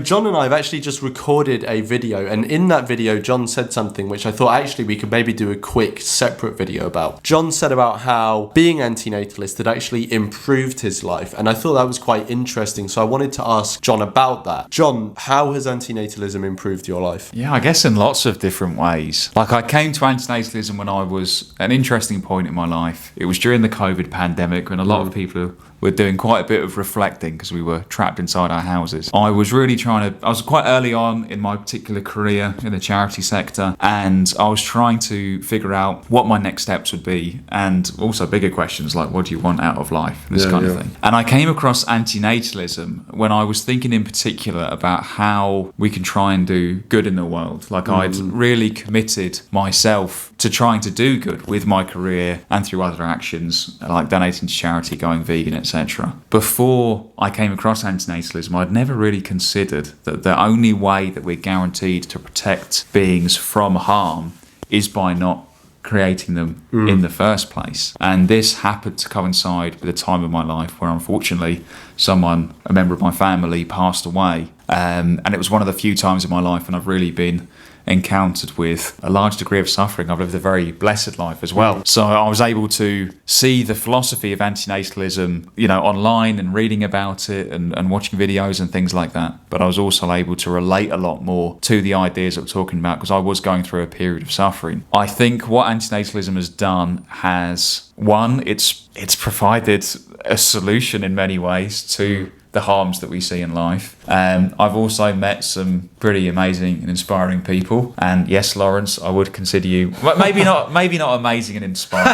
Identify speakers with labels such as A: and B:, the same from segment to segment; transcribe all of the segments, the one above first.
A: John and I have actually just recorded a video, and in that video, John said something which I thought actually we could maybe do a quick separate video about. John said about how being antinatalist had actually improved his life, and I thought that was quite interesting, so I wanted to ask John about that. John, how has antinatalism improved your life?
B: Yeah, I guess in lots of different ways. Like, I came to antinatalism when I was an interesting point in my life. It was during the COVID pandemic when a lot of people were doing quite a bit of reflecting because we were trapped inside our houses. I was quite early on in my particular career in the charity sector, and I was trying to figure out what my next steps would be, and also bigger questions like, what do you want out of life? This kind of thing. And I came across antinatalism when I was thinking in particular about how we can try and do good in the world. Like, I'd really committed myself to trying to do good with my career and through other actions, like donating to charity, going vegan, etc. Before I came across antinatalism, I'd never really considered that the only way that we're guaranteed to protect beings from harm is by not creating them in the first place. And this happened to coincide with a time of my life where, unfortunately, a member of my family passed away. And it was one of the few times in my life when I've really been encountered with a large degree of suffering. I've lived a very blessed life as well. So I was able to see the philosophy of antinatalism, online and reading about it and watching videos and things like that. But I was also able to relate a lot more to the ideas that we're talking about because I was going through a period of suffering. I think what antinatalism has done has, one, it's provided a solution in many ways to the harms that we see in life. I've also met some pretty amazing and inspiring people. And yes, Lawrence, I would consider you maybe not amazing and inspiring.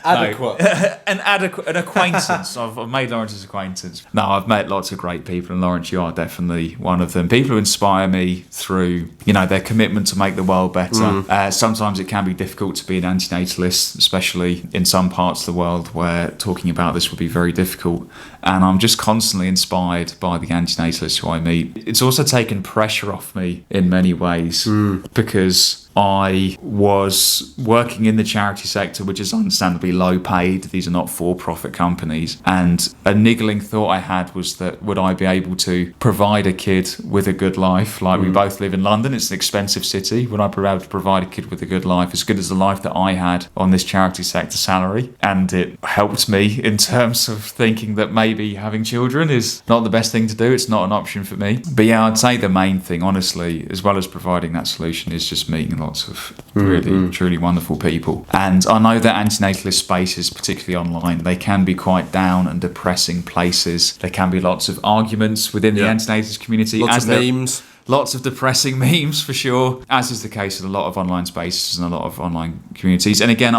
A: Adequate.
B: An acquaintance. I've made Lawrence's acquaintance. No, I've met lots of great people, and Lawrence, you are definitely one of them. People who inspire me through, their commitment to make the world better. Sometimes it can be difficult to be an antinatalist, especially in some parts of the world where talking about this would be very difficult. And I'm just constantly inspired by the antinatalists who I meet. It's also taken pressure off me in many ways because I was working in the charity sector, which is understandably low paid. These are not for-profit companies. And a niggling thought I had was that would I be able to provide a kid with a good life? Like, we both live in London. It's an expensive city. Would I be able to provide a kid with a good life, as good as the life that I had on this charity sector salary? And it helped me in terms of thinking that maybe having children is not the best thing to do. It's not an option for me. But yeah, I'd say the main thing, honestly, as well as providing that solution, is just meeting lots of really, truly wonderful people. And I know that antinatalist spaces, particularly online, they can be quite down and depressing places. There can be lots of arguments within the antinatalist community.
A: Lots of memes.
B: Lots of depressing memes, for sure, as is the case in a lot of online spaces and a lot of online communities. And again,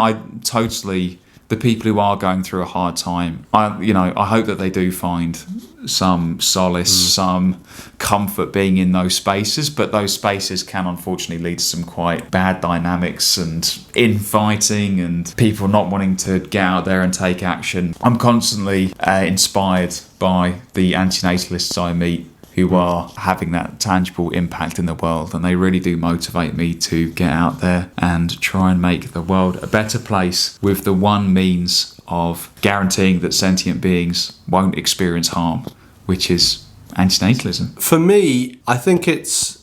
B: the people who are going through a hard time, I hope that they do find some solace, some comfort being in those spaces, but those spaces can unfortunately lead to some quite bad dynamics and infighting and people not wanting to get out there and take action. I'm constantly inspired by the antinatalists I meet who are having that tangible impact in the world, and they really do motivate me to get out there and try and make the world a better place with the one means of guaranteeing that sentient beings won't experience harm, which is antinatalism.
A: For me, I think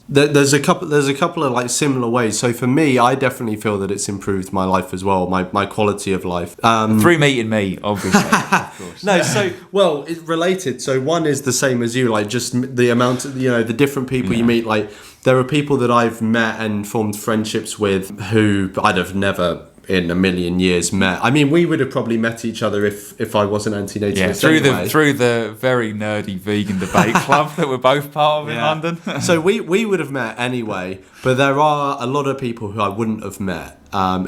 A: there's a couple of like similar ways. So for me, I definitely feel that it's improved my life as well, my quality of life.
B: Through meeting me, obviously. Of course.
A: No, it's related. So one is the same as you, like just the amount of, the different people you meet. Like, there are people that I've met and formed friendships with who I'd have never in a million years met. I mean, we would have probably met each other if I wasn't antinatalist.
B: Yeah, through the very nerdy vegan debate club that we're both part of in London.
A: So we would have met anyway, but there are a lot of people who I wouldn't have met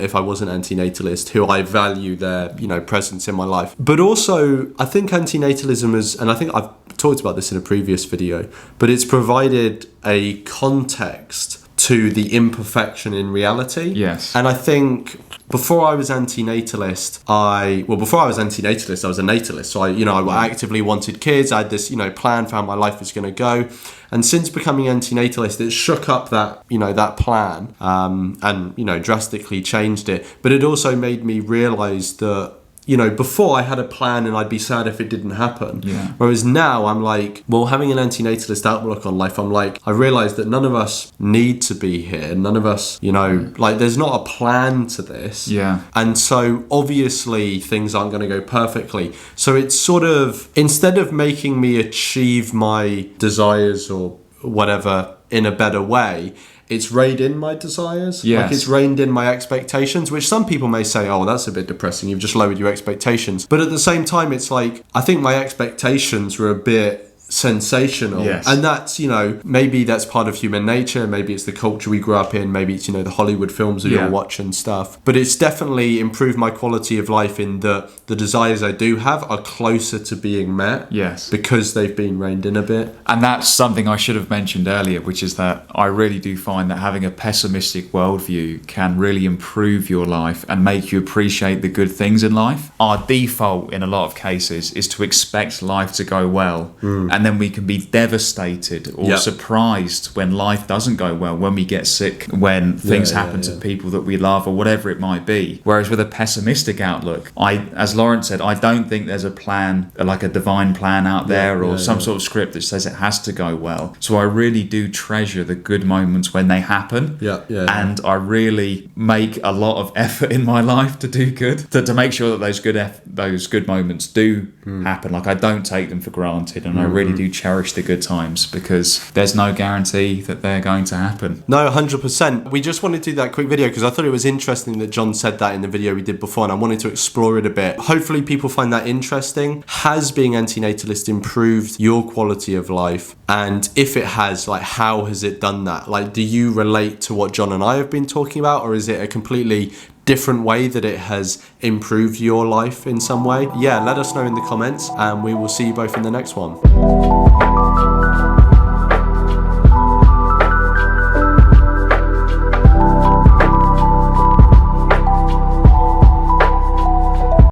A: if I wasn't antinatalist, who I value their presence in my life. But also, I think antinatalism is, and I think I've talked about this in a previous video, but it's provided a context to the imperfection in reality.
B: Yes.
A: And I think before I was antinatalist, I was a natalist. So I actively wanted kids. I had this, plan for how my life was going to go. And since becoming antinatalist, it shook up that, that plan and drastically changed it. But it also made me realise that you know, before I had a plan and I'd be sad if it didn't happen.
B: Yeah.
A: Whereas now I'm like, well, having an antinatalist outlook on life, I'm like, I realise that none of us need to be here. None of us, you know, like there's not a plan to this.
B: Yeah.
A: And so obviously things aren't going to go perfectly. So it's sort of, instead of making me achieve my desires or whatever in a better way, it's reined in my desires.
B: Yes.
A: Like it's reined in my expectations, which some people may say, oh, that's a bit depressing. You've just lowered your expectations. But at the same time, it's like, I think my expectations were a bit sensational.
B: Yes.
A: And that's, you know, maybe that's part of human nature. Maybe it's the culture we grew up in. Maybe it's, you know, the Hollywood films we all watch and stuff. But it's definitely improved my quality of life in that the desires I do have are closer to being met.
B: Yes.
A: Because they've been reined in a bit.
B: And that's something I should have mentioned earlier, which is that I really do find that having a pessimistic worldview can really improve your life and make you appreciate the good things in life. Our default in a lot of cases is to expect life to go well. And then we can be devastated or surprised when life doesn't go well, when we get sick, when things happen to people that we love or whatever it might be. Whereas with a pessimistic outlook, as Lawrence said, I don't think there's a plan, like a divine plan out there or some sort of script that says it has to go well. So I really do treasure the good moments when they happen. And I really make a lot of effort in my life to do good, to make sure that those good moments do happen. Like I don't take them for granted, and I really do cherish the good times because there's no guarantee that they're going to happen.
A: No, 100%. We just wanted to do that quick video because I thought it was interesting that John said that in the video we did before, and I wanted to explore it a bit. Hopefully people find that interesting. Has being antinatalist improved your quality of life? And if it has, like, how has it done that? Like, do you relate to what John and I have been talking about, or is it a completely different way that it has improved your life in some way? Yeah, let us know in the comments, and we will see you both in the next one.